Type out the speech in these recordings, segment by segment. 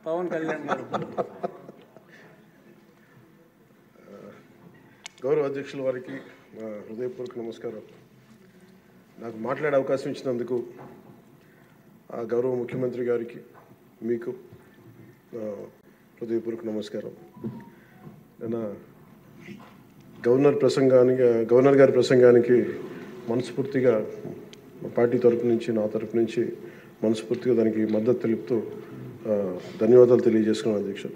పవన్ కళ్యాణ్ గారు. గౌరవ అధ్యక్షుల వారికి హృదయపూర్వక నమస్కారం. నాకు మాట్లాడే అవకాశం ఇచ్చినందుకు గౌరవ ముఖ్యమంత్రి గారికి మీకు హృదయపూర్వక నమస్కారం. నేను గవర్నర్ గారి ప్రసంగానికి మనస్ఫూర్తిగా పార్టీ తరపు నుంచి నా తరపు నుంచి మనస్ఫూర్తిగా దానికి మద్దతు తెలుపుతూ ధన్యవాదాలు తెలియజేసుకున్నాను అధ్యక్షుడు.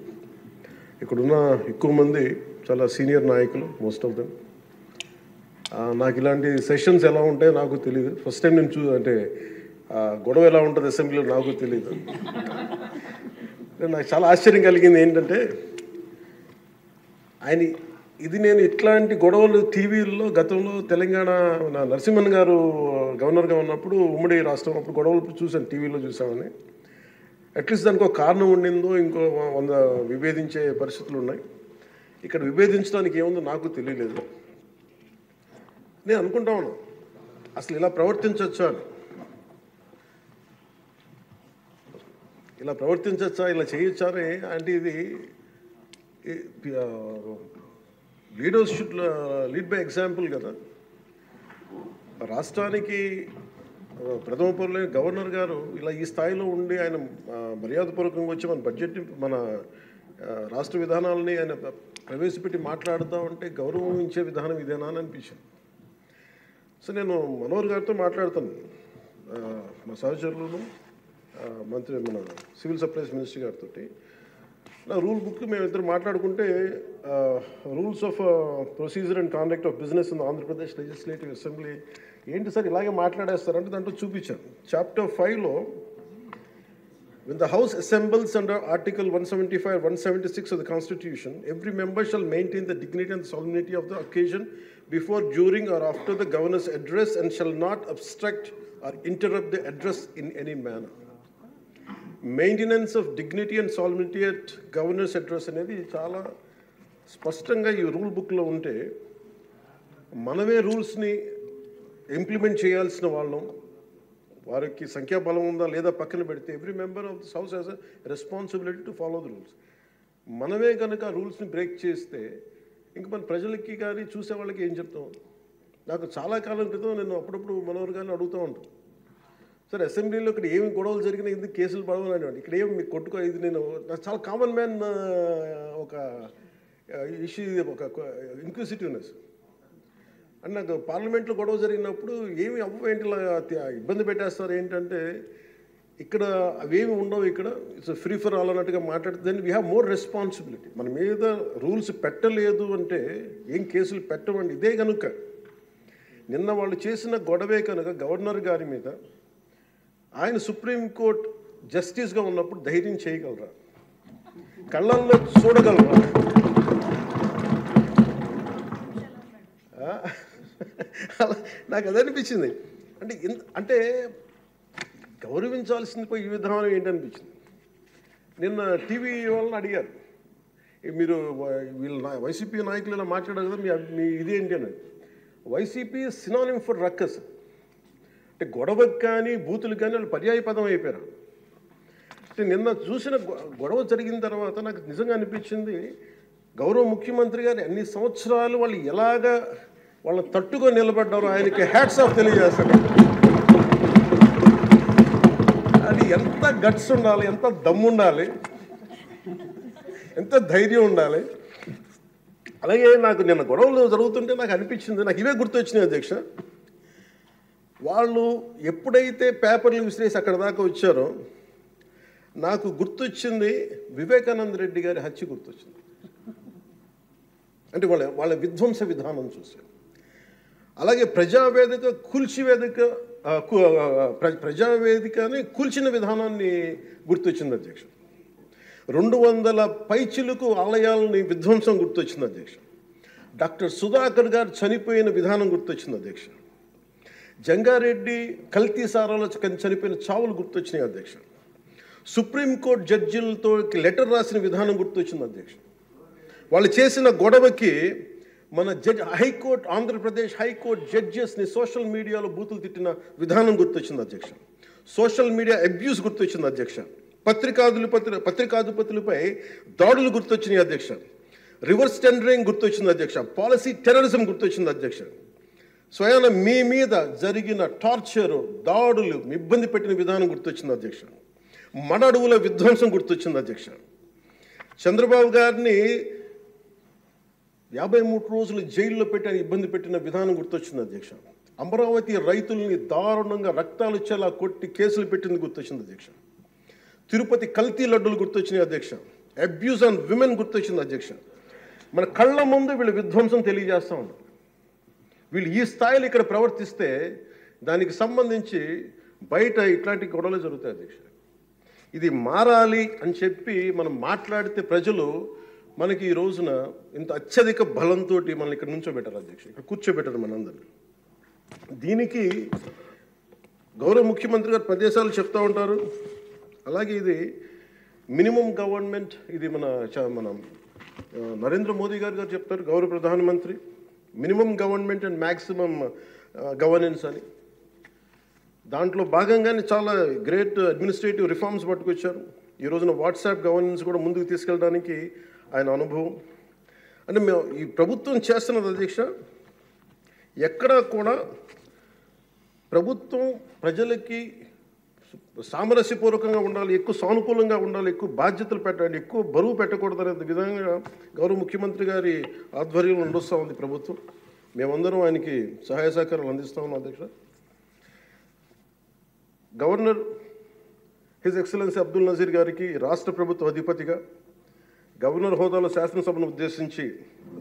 ఇక్కడున్న ఎక్కువ మంది చాలా సీనియర్ నాయకులు, మోస్ట్ ఆఫ్ దెమ్. నాకు ఇలాంటి సెషన్స్ ఎలా ఉంటాయో నాకు తెలియదు. ఫస్ట్ టైం నేను అంటే గొడవ ఎలా ఉంటుంది అసెంబ్లీలో నాకు తెలియదు. నాకు చాలా ఆశ్చర్యం కలిగింది ఏంటంటే నేను ఇట్లాంటి గొడవలు టీవీల్లో గతంలో తెలంగాణ నరసింహన్ గారు గవర్నర్గా ఉన్నప్పుడు ఉమ్మడి రాష్ట్రం అప్పుడు గొడవలు చూసాను, టీవీలో చూసామని. అట్లీస్ట్ దానికి ఒక కారణం ఉండిందో ఇంకో 100 విభేదించే పరిస్థితులు ఉన్నాయి. ఇక్కడ విభేదించడానికి ఏముందో నాకు తెలియలేదు. నేను అనుకుంటా ఉన్నాను అసలు ఇలా ప్రవర్తించవచ్చా అని, ఇలా చేయొచ్చా అని. అంటే ఇది leaders should lead by example కదా. రాష్ట్రానికి ప్రథమ పౌరులైన గవర్నర్ గారు ఇలా ఈ స్థాయిలో ఉండి ఆయన మర్యాదపూర్వకంగా వచ్చి మన బడ్జెట్, మన రాష్ట్ర విధానాలని ఆయన ప్రవేశపెట్టి మాట్లాడుతూ ఉంటే గౌరవించే విధానం ఇదేనా అని అనిపించింది. సో నేను మనోహర్ గారితో మాట్లాడుతాను, మా సహచరులను, మన సివిల్ సప్లైస్ మినిస్టర్ గారితో. నా రూల్ బుక్ మేమిద్దరు మాట్లాడుకుంటే rules of procedure and conduct of business in Andhra Pradesh Legislative Assembly ఏంటి సార్ ఇలాగే మాట్లాడేస్తారంటే దాంట్లో చూపించాను. చాప్టర్ 5లో when the House assembles under Article 175 or 176 of the Constitution, every member shall maintain the dignity and solemnity of the occasion before, during or after the Governor's address and shall not obstruct or interrupt the address in any manner. Maintenance of dignity and solidity at governors address అనేది చాలా స్పష్టంగా ఈ rule బుక్లో ఉంటే మనమే రూల్స్ని implement చేయాల్సిన వాళ్ళం. వారికి సంఖ్యాబలం ఉందా లేదా పక్కన పెడితే every member of this house has a responsibility to follow the rules. మనమే కనుక ఆ రూల్స్ని బ్రేక్ చేస్తే ఇంక మన ప్రజలకి కానీ చూసే వాళ్ళకి ఏం చెప్తాం. నాకు చాలా కాలం క్రితం నేను అప్పుడప్పుడు మనోహర్ గారిని అడుగుతూ ఉంటాను, సార్ అసెంబ్లీలో ఇక్కడ ఏమి గొడవలు జరిగినా ఎందుకు కేసులు పడవని. ఇక్కడ ఏమి మీకు కొట్టుకో, ఇది నాకు చాలా కామన్ మ్యాన్ ఒక ఇష్యూ, ఒక ఇన్క్విజిటివ్నెస్. అండ్ నాకు పార్లమెంట్లో గొడవ జరిగినప్పుడు ఏమి ఏంటి ఇబ్బంది పెట్టేస్తారు ఏంటంటే ఇక్కడ అవేమి ఉండవు, ఇక్కడ ఇట్స్ ఫ్రీ ఫర్ ఆల్ అన్నట్టుగా మాట్లాడితే then we have more responsibility. మన మీద రూల్స్ పెట్టలేదు అంటే ఏం కేసులు పెట్టమండి. ఇదే కనుక నిన్న వాళ్ళు చేసిన గొడవే కనుక గవర్నర్ గారి మీద ఆయన సుప్రీంకోర్టు జస్టిస్గా ఉన్నప్పుడు ధైర్యం చేయగలరా, కళ్ళల్లో చూడగలరా? నాకు అది అనిపించింది. అంటే గౌరవించాల్సింది పోయి ఈ విధానం ఏంటనిపించింది. నిన్న టీవీ వాళ్ళని అడిగారు, మీరు వీళ్ళు వైసీపీ నాయకులు ఇలా మాట్లాడారు కదా, మీ ఇదేంటి అని. YCP synonym for ruckus. అంటే గొడవకు కానీ బూతులు కానీ వాళ్ళు పర్యాయ పదం అయిపోయారు. అంటే నిన్న చూసిన గొడవ జరిగిన తర్వాత నాకు నిజంగా అనిపించింది, గౌరవ ముఖ్యమంత్రి గారు అన్ని సంవత్సరాలు వాళ్ళు ఎలాగా వాళ్ళని తట్టుగా నిలబడ్డారో ఆయనకి హ్యాట్స్ ఆఫ్ తెలియజేస్తాడు. అది ఎంత గట్స్ ఉండాలి, ఎంత దమ్ము ఉండాలి, ఎంత ధైర్యం ఉండాలి. అలాగే నాకు నిన్న గొడవలు జరుగుతుంటే నాకు అనిపించింది, నాకు ఇవే గుర్తొచ్చినాయి అధ్యక్ష. వాళ్ళు ఎప్పుడైతే పేపర్లు విసిరేసి అక్కడ దాకా వచ్చారో నాకు గుర్తొచ్చింది వివేకానంద రెడ్డి గారి హత్య గుర్తొచ్చింది. అంటే వాళ్ళ విధ్వంస విధానం చూశారు. అలాగే ప్రజావేదికని కూల్చిన విధానాన్ని గుర్తొచ్చింది అధ్యక్ష. 200 పైచిలకు ఆలయాలని విధ్వంసం గుర్తొచ్చింది అధ్యక్ష. డాక్టర్ సుధాకర్ గారు చనిపోయిన విధానం గుర్తొచ్చింది అధ్యక్ష. జంగారెడ్డి కల్తీ సారాలో చనిపోయిన చావులు గుర్తొచ్చినాయి అధ్యక్ష. సుప్రీంకోర్టు జడ్జిలతో లెటర్ రాసిన విధానం గుర్తొచ్చింది అధ్యక్ష. వాళ్ళు చేసిన గొడవకి మన హైకోర్టు, ఆంధ్రప్రదేశ్ హైకోర్టు జడ్జెస్ని సోషల్ మీడియాలో బూతులు తిట్టిన విధానం గుర్తొచ్చింది అధ్యక్ష. సోషల్ మీడియా అబ్యూస్ గుర్తొచ్చింది అధ్యక్ష. పత్రికాధిపతులపై దాడులు గుర్తొచ్చినాయి అధ్యక్ష. రివర్స్ టెండరింగ్ గుర్తొచ్చింది అధ్యక్ష. పాలసీ టెర్రరిజం గుర్తొచ్చింది అధ్యక్ష. స్వయాన మీ మీద జరిగిన టార్చరు, దాడులు, ఇబ్బంది పెట్టిన విధానం గుర్తొచ్చింది అధ్యక్ష. మడ అడవుల విధ్వంసం గుర్తొచ్చింది అధ్యక్ష. చంద్రబాబు గారిని 53 రోజులు జైల్లో పెట్టి ఇబ్బంది పెట్టిన విధానం గుర్తొచ్చింది అధ్యక్ష. అమరావతి రైతుల్ని దారుణంగా రక్తాలు వచ్చేలా కొట్టి కేసులు పెట్టింది గుర్తొచ్చింది అధ్యక్ష. తిరుపతి కల్తీ లడ్డులు గుర్తొచ్చినాయి అధ్యక్ష. అబ్యూజ్ ఆన్ విమెన్ గుర్తొచ్చింది అధ్యక్ష. మన కళ్ళ ముందు వీళ్ళు విధ్వంసం తెలియజేస్తూ ఉన్నారు. వీళ్ళు ఈ స్థాయిలో ఇక్కడ ప్రవర్తిస్తే దానికి సంబంధించి బయట ఇట్లాంటి గొడవలు జరుగుతాయి అధ్యక్ష. ఇది మారాలి అని చెప్పి మనం మాట్లాడితే ప్రజలు మనకి ఈ రోజున ఇంత అత్యధిక బలంతో మనల్ని ఇక్కడ నుంచోబెట్టారు అధ్యక్ష, ఇక్కడ కూర్చోబెట్టారు మనందరినీ. దీనికి గౌరవ ముఖ్యమంత్రి గారు ప్రదేశాలు చెప్తూ ఉంటారు. అలాగే ఇది మినిమం గవర్నమెంట్, ఇది మన నరేంద్ర మోదీ గారు చెప్తారు, గౌరవ ప్రధానమంత్రి, minimum government and maximum governance అని. దాంట్లో భాగంగానే చాలా గ్రేట్ అడ్మినిస్ట్రేటివ్ రిఫార్మ్స్ పట్టుకొచ్చారు. ఈ రోజున వాట్సాప్ గవర్నెన్స్ కూడా ముందుకు తీసుకెళ్ళడానికి ఆయన అనుభవం. అంటే మేము ఈ ప్రభుత్వం చేస్తున్నది అధ్యక్ష, ఎక్కడా కూడా ప్రభుత్వం ప్రజలకి సామరస్యపూర్వకంగా ఉండాలి, ఎక్కువ సానుకూలంగా ఉండాలి, ఎక్కువ బాధ్యతలు పెట్టాలి, ఎక్కువ బరువు పెట్టకూడదు అనే విధంగా గౌరవ ముఖ్యమంత్రి గారి ఆధ్వర్యంలో నడుస్తూ ఉంది ప్రభుత్వం. మేమందరం ఆయనకి సహాయ సహకారాలు అందిస్తూ ఉన్నాం అధ్యక్ష. Governor his excellency Abdul Nazeer గారికి రాష్ట్ర ప్రభుత్వ అధిపతిగా గవర్నర్ హోదాలో శాసనసభను ఉద్దేశించి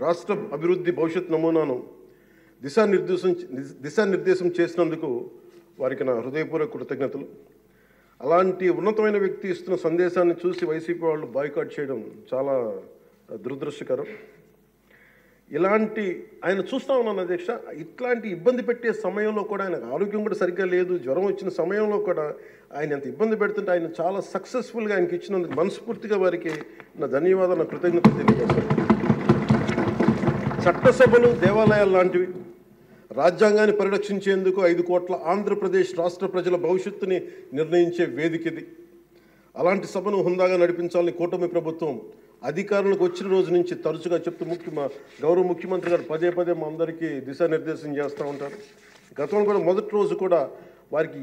రాష్ట్ర అభివృద్ధి భవిష్యత్ నమూనాను దిశానిర్దేశం చేసినందుకు వారికి నా హృదయపూర్వక కృతజ్ఞతలు. అలాంటి ఉన్నతమైన వ్యక్తి ఇస్తున్న సందేశాన్ని చూసి వైసీపీ వాళ్ళు బాయ్కాట్ చేయడం చాలా దురదృష్టకరం. ఇలాంటి ఆయన చూస్తూ ఉన్నాను అధ్యక్ష. ఇట్లాంటి ఇబ్బంది పెట్టే సమయంలో కూడా ఆయనకు ఆరోగ్యం కూడా సరిగ్గా లేదు, జ్వరం వచ్చిన సమయంలో కూడా ఆయన ఎంత ఇబ్బంది పెడుతుంటే ఆయన చాలా సక్సెస్ఫుల్గా ఆయనకి ఇచ్చినందుకు మనస్ఫూర్తిగా వారికి నా ధన్యవాదాలు, నా కృతజ్ఞతలు తెలియజేస్తాను. చట్టసభలు, దేవాలయాలు లాంటివి రాజ్యాంగాన్ని పరిరక్షించేందుకు 5 కోట్ల ఆంధ్రప్రదేశ్ రాష్ట్ర ప్రజల భవిష్యత్తుని నిర్ణయించే వేదిక ఇది. అలాంటి సభను హుందాగా నడిపించాలని కూటమి ప్రభుత్వం అధికారులకు వచ్చిన రోజు నుంచి తరచుగా చెప్తూ గౌరవ ముఖ్యమంత్రి గారు పదే మా అందరికీ దిశానిర్దేశం చేస్తూ ఉంటారు. గతంలో కూడా మొదటి రోజు కూడా వారికి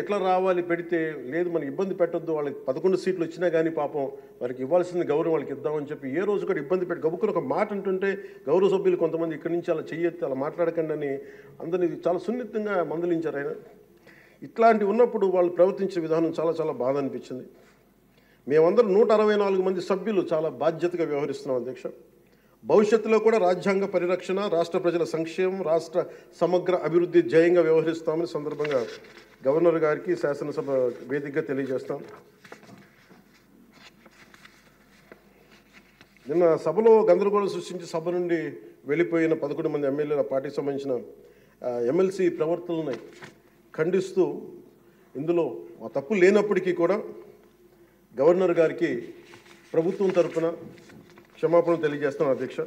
ఎట్లా రావాలి పెడితే లేదు మనం ఇబ్బంది పెట్టొద్దు, వాళ్ళకి 11 సీట్లు వచ్చినా కానీ పాపం వారికి ఇవ్వాల్సిన గౌరవం వాళ్ళకి ఇద్దామని చెప్పి ఏ రోజు కూడా ఇబ్బంది పెట్టి గబుక్కుని ఒక మాట అంటుంటే గౌరవ సభ్యులు కొంతమంది ఇక్కడి నుంచి అలా చెయ్యొద్దు, అలా మాట్లాడకండి అని అందరినీ చాలా సున్నితంగా మందలించారు ఆయన. ఇట్లాంటి ఉన్నప్పుడు వాళ్ళు ప్రవర్తించే విధానం చాలా బాధ అనిపించింది. మేమందరం 164 మంది సభ్యులు చాలా బాధ్యతగా వ్యవహరిస్తున్నాం అధ్యక్ష. భవిష్యత్తులో కూడా రాజ్యాంగ పరిరక్షణ, రాష్ట్ర ప్రజల సంక్షేమం, రాష్ట్ర సమగ్ర అభివృద్ధి ధ్యేయంగా వ్యవహరిస్తామని సందర్భంగా గవర్నర్ గారికి శాసనసభ వేదికగా తెలియజేస్తాం. నిన్న సభలో గందరగోళం సృష్టించి సభ నుండి వెళ్ళిపోయిన 11 మంది ఎమ్మెల్యేల పార్టీకి సంబంధించిన ఎమ్మెల్సీ ప్రవర్తనని ఖండిస్తూ ఇందులో ఆ తప్పు లేనప్పటికీ కూడా గవర్నర్ గారికి ప్రభుత్వం తరఫున క్షమాపణలు తెలియజేస్తాను అధ్యక్ష.